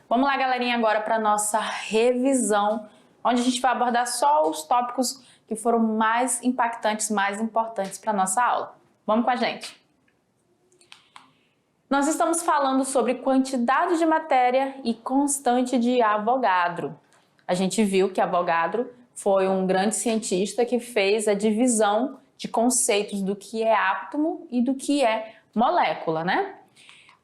Vamos lá, galerinha, agora para nossa revisão, onde a gente vai abordar só os tópicos que foram mais impactantes, mais importantes para nossa aula. Vamos com a gente! Nós estamos falando sobre quantidade de matéria e constante de Avogadro. A gente viu que Avogadro foi um grande cientista que fez a divisão de conceitos do que é átomo e do que é molécula, né?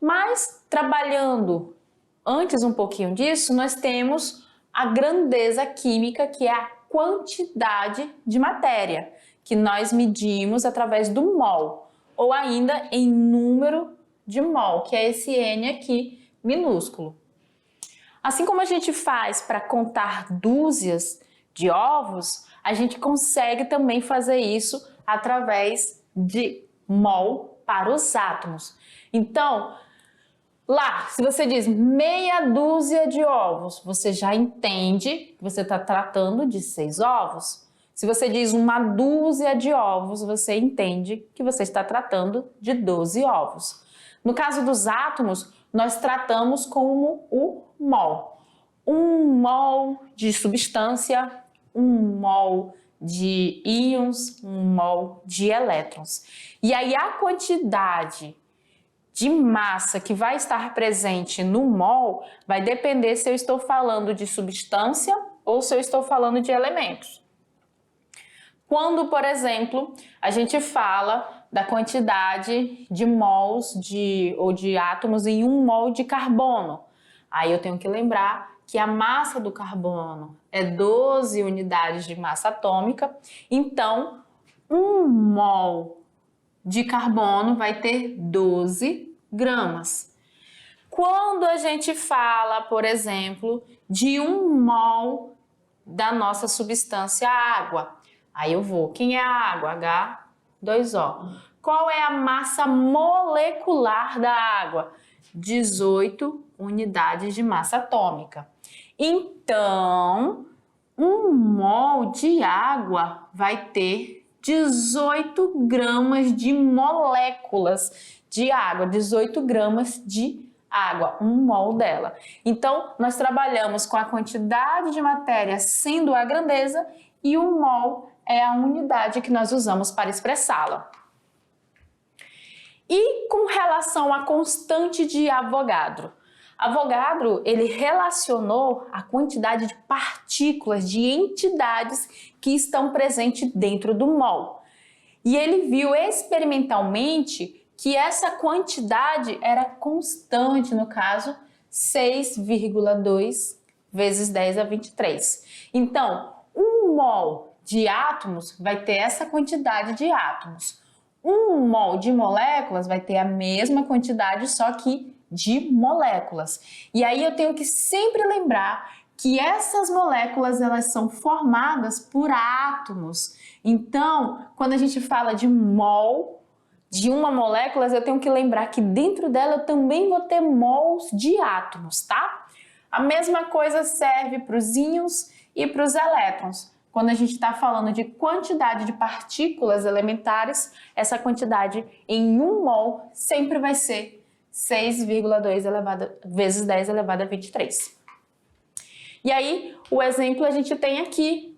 Mas, trabalhando antes um pouquinho disso, nós temos a grandeza química, que é a quantidade de matéria, que nós medimos através do mol, ou ainda em número de mol, que é esse N aqui, minúsculo. Assim como a gente faz para contar dúzias de ovos, a gente consegue também fazer isso através de mol para os átomos. Então, lá, se você diz meia dúzia de ovos, você já entende que você está tratando de 6 ovos. Se você diz uma dúzia de ovos, você entende que você está tratando de 12 ovos. No caso dos átomos, nós tratamos como o mol. 1 mol de substância, 1 mol de íons, 1 mol de elétrons. E aí a quantidade de massa que vai estar presente no mol vai depender se eu estou falando de substância ou se eu estou falando de elementos. Quando, por exemplo, a gente fala da quantidade de mols ou de átomos em 1 mol de carbono, aí eu tenho que lembrar que a massa do carbono é 12 unidades de massa atômica, então 1 mol de carbono vai ter 12 gramas. Quando a gente fala, por exemplo, de 1 mol da nossa substância água, aí eu vou, quem é a água? H2O. Qual é a massa molecular da água? 18 unidades de massa atômica. Então, 1 mol de água vai ter 18 gramas de moléculas de água, 18 gramas de água, 1 mol dela. Então, nós trabalhamos com a quantidade de matéria sendo a grandeza e o mol é a unidade que nós usamos para expressá-la. E com relação à constante de Avogadro? Avogadro, ele relacionou a quantidade de partículas, de entidades que estão presentes dentro do mol. E ele viu experimentalmente que essa quantidade era constante, no caso, 6,2 vezes 10 a 23. Então, 1 mol de átomos vai ter essa quantidade de átomos. 1 mol de moléculas vai ter a mesma quantidade, só que de moléculas. E aí eu tenho que sempre lembrar que essas moléculas elas são formadas por átomos. Então, quando a gente fala de mol de uma molécula, eu tenho que lembrar que dentro dela eu também vou ter mols de átomos, tá? A mesma coisa serve para os íons e para os elétrons. Quando a gente está falando de quantidade de partículas elementares, essa quantidade em 1 mol sempre vai ser 6,2 vezes 10 elevado a 23. E aí, o exemplo a gente tem aqui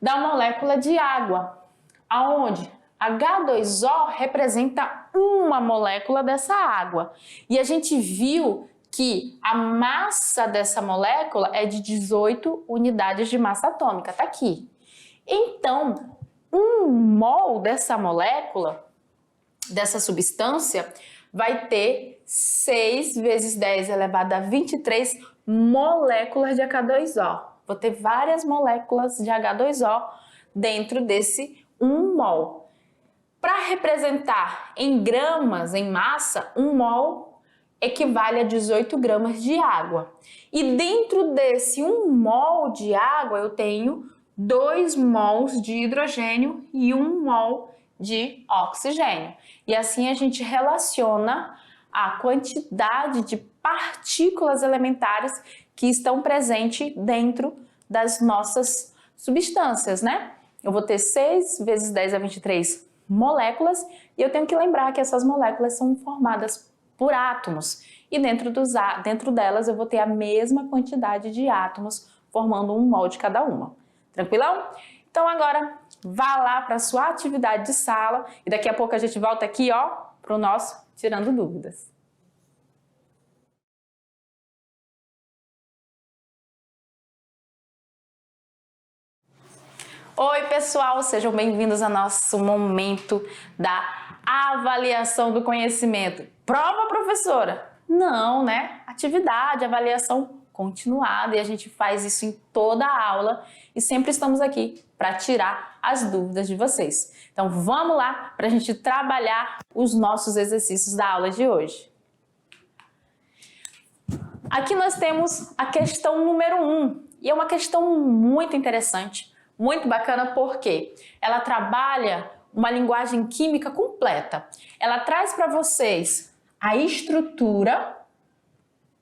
da molécula de água, aonde H2O representa uma molécula dessa água. E a gente viu que a massa dessa molécula é de 18 unidades de massa atômica, tá aqui. Então, 1 mol dessa molécula, dessa substância, vai ter 6 vezes 10 elevado a 23 moléculas de H2O. Vou ter várias moléculas de H2O dentro desse 1 mol. Para representar em gramas, em massa, 1 mol equivale a 18 gramas de água. E dentro desse 1 mol de água, eu tenho 2 mols de hidrogênio e 1 mol de oxigênio. E assim a gente relaciona a quantidade de partículas elementares que estão presentes dentro das nossas substâncias, né? Eu vou ter 6 vezes 10 a 23 moléculas e eu tenho que lembrar que essas moléculas são formadas por átomos. E dentro delas eu vou ter a mesma quantidade de átomos, formando 1 mol de cada uma. Tranquilão? Então agora vá lá para a sua atividade de sala e daqui a pouco a gente volta aqui, ó, para o nosso Tirando Dúvidas. Oi pessoal, sejam bem-vindos ao nosso momento da avaliação do conhecimento. Prova, professora? Não, né? Atividade, avaliação continuada e a gente faz isso em toda a aula e sempre estamos aqui para tirar as dúvidas de vocês. Então vamos lá para a gente trabalhar os nossos exercícios da aula de hoje. Aqui nós temos a questão número 1 e é uma questão muito interessante, muito bacana porque ela trabalha uma linguagem química completa. Ela traz para vocês a estrutura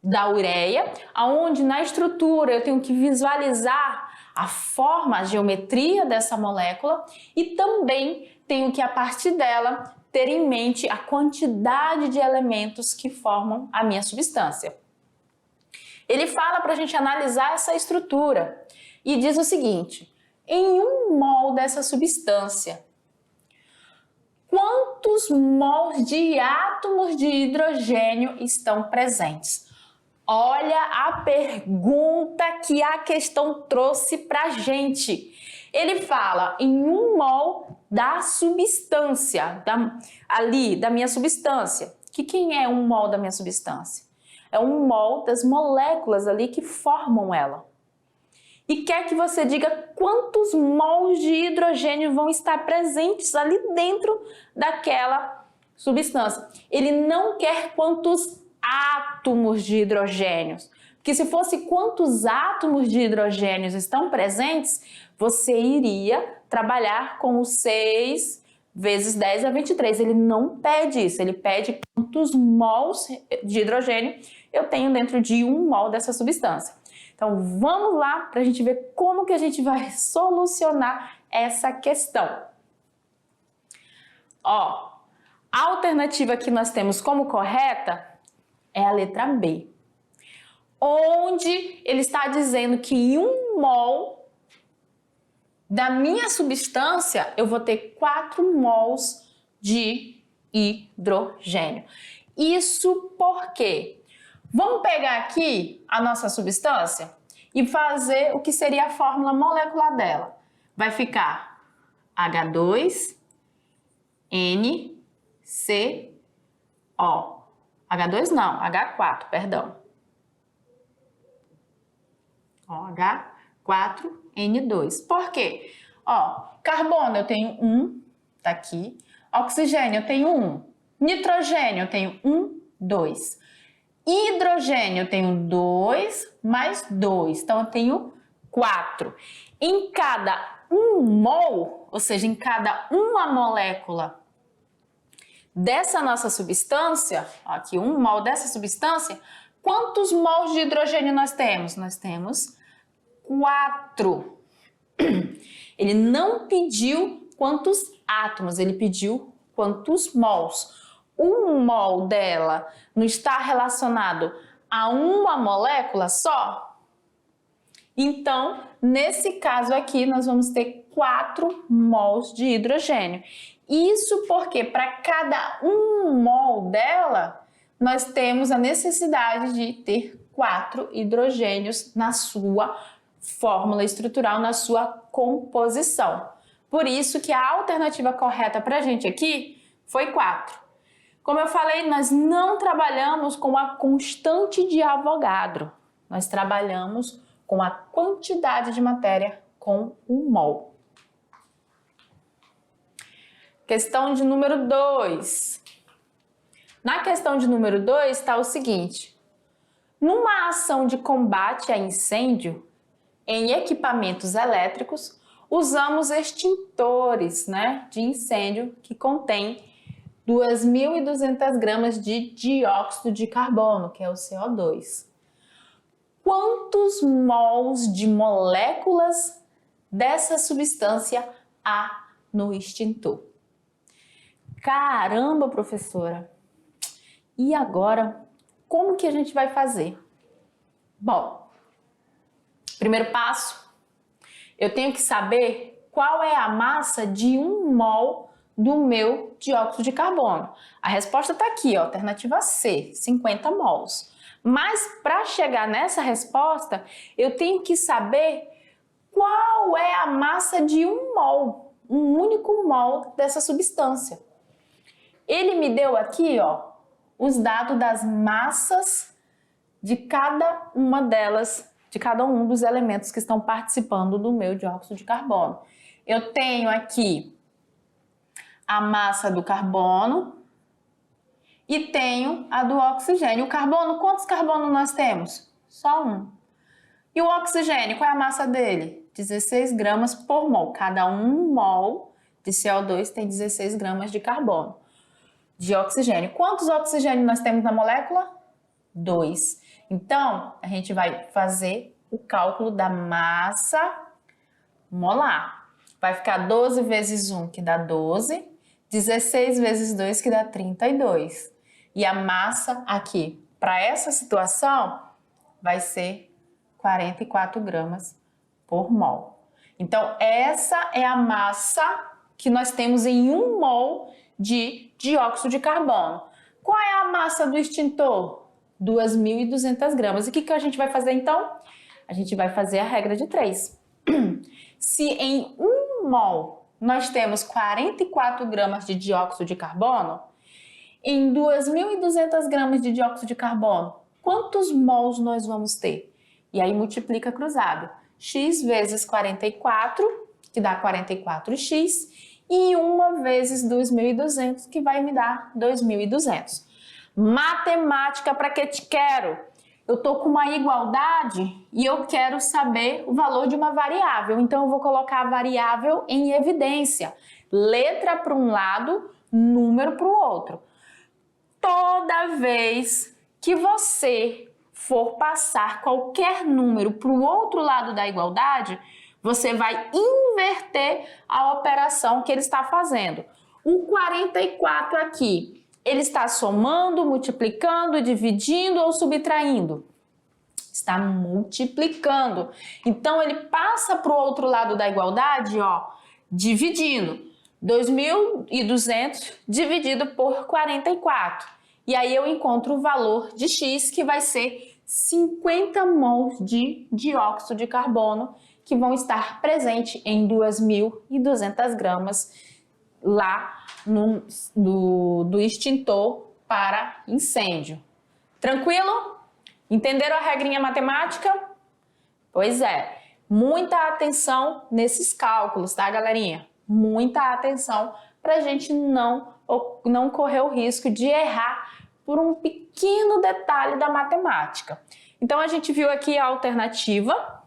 da ureia, onde na estrutura eu tenho que visualizar a forma, a geometria dessa molécula e também tenho que, a partir dela, ter em mente a quantidade de elementos que formam a minha substância. Ele fala para a gente analisar essa estrutura e diz o seguinte: em 1 mol dessa substância, quantos mols de átomos de hidrogênio estão presentes? Olha a pergunta que a questão trouxe para a gente. Ele fala em 1 mol da substância, da minha substância. Quem é 1 mol da minha substância? É 1 mol das moléculas ali que formam ela. E quer que você diga quantos mols de hidrogênio vão estar presentes ali dentro daquela substância. Ele não quer quantos átomos de hidrogênio. Porque se fosse quantos átomos de hidrogênio estão presentes, você iria trabalhar com o 6 vezes 10 a 23. Ele não pede isso, ele pede quantos mols de hidrogênio eu tenho dentro de 1 mol dessa substância. Então vamos lá para a gente ver como que a gente vai solucionar essa questão. Ó, a alternativa que nós temos como correta é a letra B, onde ele está dizendo que em 1 mol da minha substância eu vou ter 4 mols de hidrogênio. Isso por quê? Vamos pegar aqui a nossa substância e fazer o que seria a fórmula molecular dela. Vai ficar H2, N, C, O. H2 não, H4, perdão. Ó, H4, N2. Por quê? Ó, carbono eu tenho 1, tá aqui. Oxigênio eu tenho 1. Nitrogênio eu tenho 1, 2. Hidrogênio eu tenho 2 mais 2, então eu tenho 4. Em cada 1 mol, ou seja, em cada uma molécula dessa nossa substância, aqui 1 mol dessa substância, quantos mols de hidrogênio nós temos? Nós temos 4. Ele não pediu quantos átomos, ele pediu quantos mols. 1 mol dela não está relacionado a uma molécula só? Então, nesse caso aqui, nós vamos ter 4 mols de hidrogênio. Isso porque para cada 1 mol dela, nós temos a necessidade de ter 4 hidrogênios na sua fórmula estrutural, na sua composição. Por isso que a alternativa correta para a gente aqui foi 4. Como eu falei, nós não trabalhamos com a constante de Avogadro. Nós trabalhamos com a quantidade de matéria com 1 mol. Questão de número 2. Na questão de número 2 está o seguinte: numa ação de combate a incêndio em equipamentos elétricos, usamos extintores, de incêndio que contém 2.200 gramas de dióxido de carbono, que é o CO2. Quantos mols de moléculas dessa substância há no extintor? Caramba, professora! E agora, como que a gente vai fazer? Bom, primeiro passo, eu tenho que saber qual é a massa de 1 mol do meu dióxido de carbono. A resposta está aqui, ó, alternativa C, 50 mols. Mas para chegar nessa resposta, eu tenho que saber qual é a massa de 1 mol, um único mol dessa substância. Ele me deu aqui, ó, os dados das massas de cada uma delas, de cada um dos elementos que estão participando do meu dióxido de carbono. Eu tenho aqui a massa do carbono e tenho a do oxigênio. O carbono, quantos carbonos nós temos? Só um. E o oxigênio, qual é a massa dele? 16 gramas por mol. Cada 1 mol de CO2 tem 16 gramas de carbono, de oxigênio. Quantos oxigênios nós temos na molécula? 2. Então, a gente vai fazer o cálculo da massa molar. Vai ficar 12 vezes 1, que dá 12, 16 vezes 2, que dá 32. E a massa aqui, para essa situação, vai ser 44 gramas por mol. Então, essa é a massa que nós temos em 1 mol de dióxido de carbono. Qual é a massa do extintor? 2.200 gramas. E o que a gente vai fazer então? A gente vai fazer a regra de 3. Se em 1 mol nós temos 44 gramas de dióxido de carbono, em 2.200 gramas de dióxido de carbono, quantos mols nós vamos ter? E aí multiplica cruzado. X vezes 44, que dá 44x, e 1 vezes 2.200, que vai me dar 2.200. Matemática para que te quero? Eu estou com uma igualdade e eu quero saber o valor de uma variável. Então, eu vou colocar a variável em evidência. Letra para um lado, número para o outro. Toda vez que você for passar qualquer número para o outro lado da igualdade, você vai inverter a operação que ele está fazendo. O 44 aqui, ele está somando, multiplicando, dividindo ou subtraindo? Está multiplicando. Então, ele passa para o outro lado da igualdade, ó, dividindo. 2.200 dividido por 44. E aí eu encontro o valor de X, que vai ser 50 mols de dióxido de carbono, que vão estar presentes em 2.200 gramas lá do extintor para incêndio. Tranquilo? Entenderam a regrinha matemática? Pois é, muita atenção nesses cálculos, tá, galerinha? Muita atenção para a gente não correr o risco de errar por um pequeno detalhe da matemática. Então, a gente viu aqui a alternativa,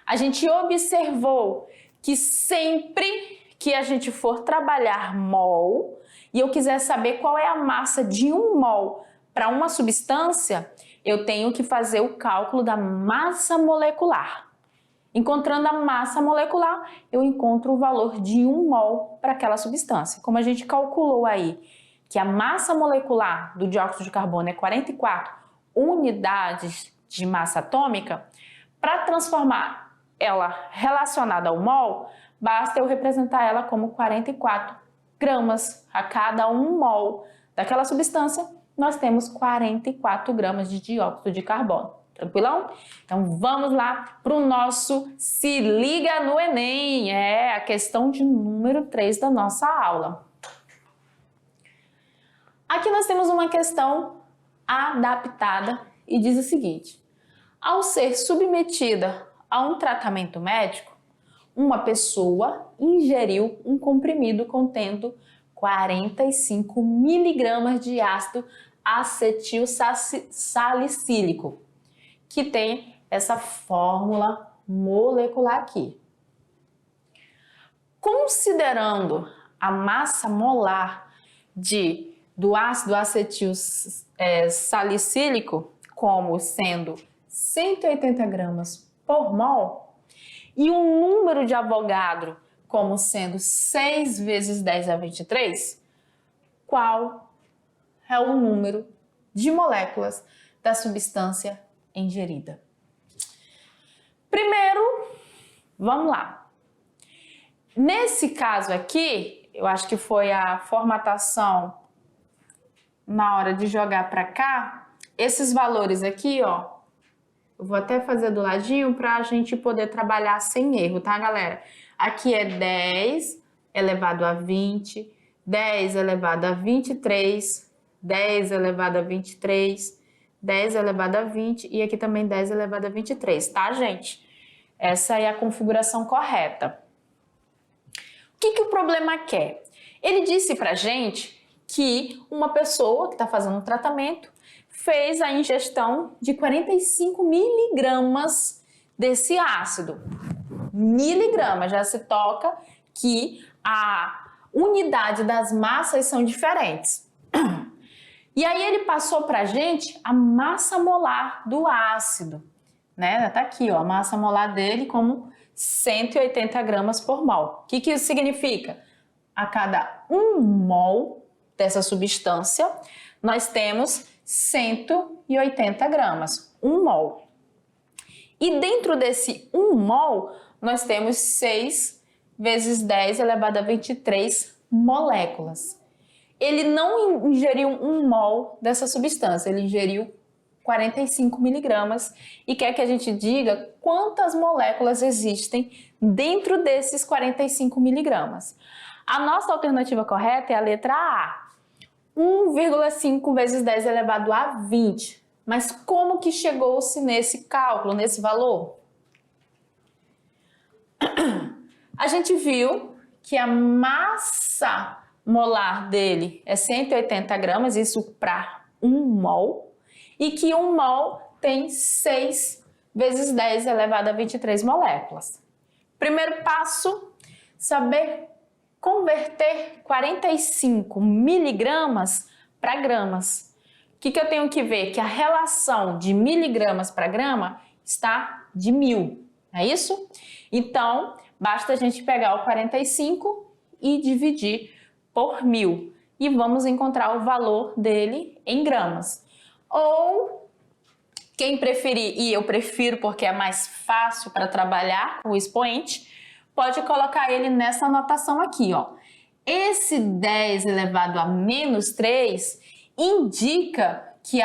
a gente observou que sempre que a gente for trabalhar mol e eu quiser saber qual é a massa de 1 mol para uma substância, eu tenho que fazer o cálculo da massa molecular. Encontrando a massa molecular, eu encontro o valor de 1 mol para aquela substância. Como a gente calculou aí que a massa molecular do dióxido de carbono é 44 unidades de massa atômica, para transformar ela relacionada ao mol, basta eu representar ela como 44 gramas. A cada 1 mol daquela substância, nós temos 44 gramas de dióxido de carbono. Tranquilão? Então vamos lá para o nosso Se Liga no Enem. É a questão de número 3 da nossa aula. Aqui nós temos uma questão adaptada e diz o seguinte: ao ser submetida a um tratamento médico, uma pessoa ingeriu um comprimido contendo 45 miligramas de ácido acetil salicílico, que tem essa fórmula molecular aqui. Considerando a massa molar do ácido acetil salicílico como sendo 180 gramas por mol e um número de Avogadro como sendo 6 vezes 10 a 23, qual é o número de moléculas da substância ingerida. Primeiro, vamos lá. Nesse caso aqui, eu acho que foi a formatação na hora de jogar para cá, esses valores aqui, ó, eu vou até fazer do ladinho para a gente poder trabalhar sem erro, tá, galera? Aqui é 10 elevado a 20, 10 elevado a 23, 10 elevado a 23, 10 elevado a 20 e aqui também 10 elevado a 23, tá, gente? Essa é a configuração correta. O que o problema quer? Ele disse pra gente que uma pessoa que está fazendo um tratamento fez a ingestão de 45 miligramas desse ácido. Miligramas, já se toca que a unidade das massas são diferentes. E aí ele passou pra gente a massa molar do ácido, né? Tá aqui, ó, a massa molar dele como 180 gramas por mol. O que isso significa? A cada 1 mol dessa substância, nós temos 180 gramas, 1 mol. E dentro desse 1 mol, nós temos 6 vezes 10 elevado a 23 moléculas. Ele não ingeriu 1 mol dessa substância, ele ingeriu 45 miligramas e quer que a gente diga quantas moléculas existem dentro desses 45 miligramas. A nossa alternativa correta é a letra A, 1,5 vezes 10 elevado a 20. Mas como que chegou-se nesse cálculo, nesse valor? A gente viu que a massa molar dele é 180 gramas, isso para 1 mol, e que 1 mol tem 6 vezes 10 elevado a 23 moléculas. Primeiro passo, saber converter 45 miligramas para gramas. O que eu tenho que ver? Que a relação de miligramas para grama está de 1000, é isso? Então, basta a gente pegar o 45 e dividir por 1000 e vamos encontrar o valor dele em gramas. Ou, quem preferir, e eu prefiro porque é mais fácil para trabalhar com o expoente, pode colocar ele nessa anotação aqui, ó. Esse 10 elevado a menos 3 indica que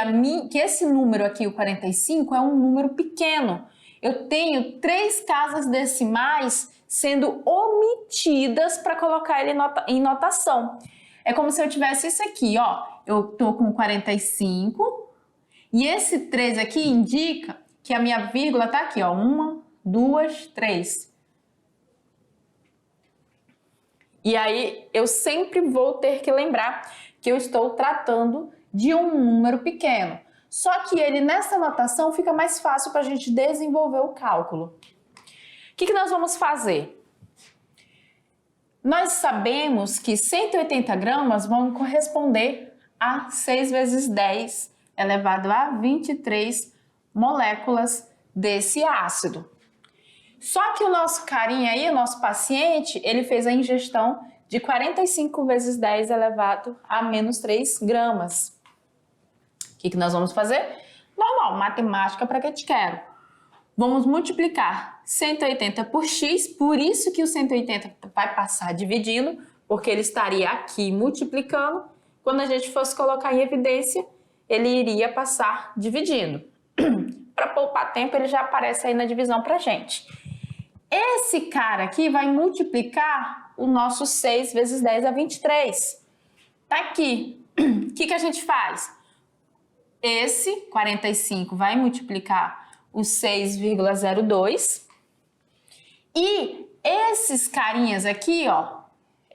esse número aqui, o 45, é um número pequeno. Eu tenho 3 casas decimais sendo omitidas para colocar ele em notação. É como se eu tivesse isso aqui, ó. Eu tô com 45 e esse 3 aqui indica que a minha vírgula tá aqui, ó. 1, 2, 3. E aí eu sempre vou ter que lembrar que eu estou tratando de um número pequeno. Só que ele nessa notação fica mais fácil para a gente desenvolver o cálculo. O que nós vamos fazer? Nós sabemos que 180 gramas vão corresponder a 6 vezes 10 elevado a 23 moléculas desse ácido. Só que o nosso carinha aí, o nosso paciente, ele fez a ingestão de 45 vezes 10 elevado a menos 3 gramas. O que nós vamos fazer? Normal, matemática para que te quero. Vamos multiplicar 180 por x, por isso que o 180 vai passar dividindo, porque ele estaria aqui multiplicando. Quando a gente fosse colocar em evidência, ele iria passar dividindo. Para poupar tempo, ele já aparece aí na divisão para gente. Esse cara aqui vai multiplicar o nosso 6 vezes 10 a 23. Tá aqui. O que a gente faz? Esse 45 vai multiplicar o 6,02. E esses carinhas aqui, ó,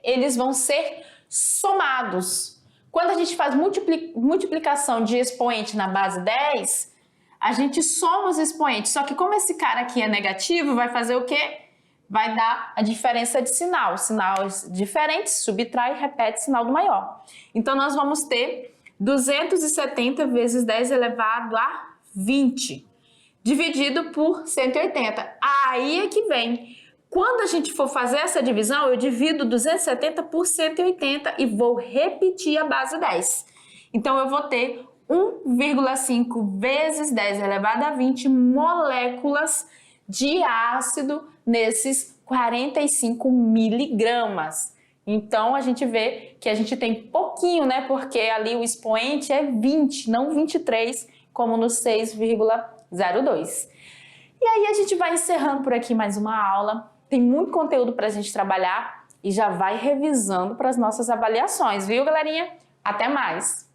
eles vão ser somados. Quando a gente faz multiplicação de expoente na base 10, a gente soma os expoentes, só que como esse cara aqui é negativo, vai fazer o quê? Vai dar a diferença de sinal. Sinais diferentes, subtrai e repete sinal do maior. Então, nós vamos ter 270 vezes 10 elevado a 20, dividido por 180. Aí é que vem. Quando a gente for fazer essa divisão, eu divido 270 por 180 e vou repetir a base 10. Então, eu vou ter 1,5 vezes 10 elevado a 20 moléculas de ácido nesses 45 miligramas. Então, a gente vê que a gente tem pouquinho, né? Porque ali o expoente é 20, não 23, como no 6,02. E aí a gente vai encerrando por aqui mais uma aula. Tem muito conteúdo para a gente trabalhar e já vai revisando para as nossas avaliações, viu, galerinha? Até mais!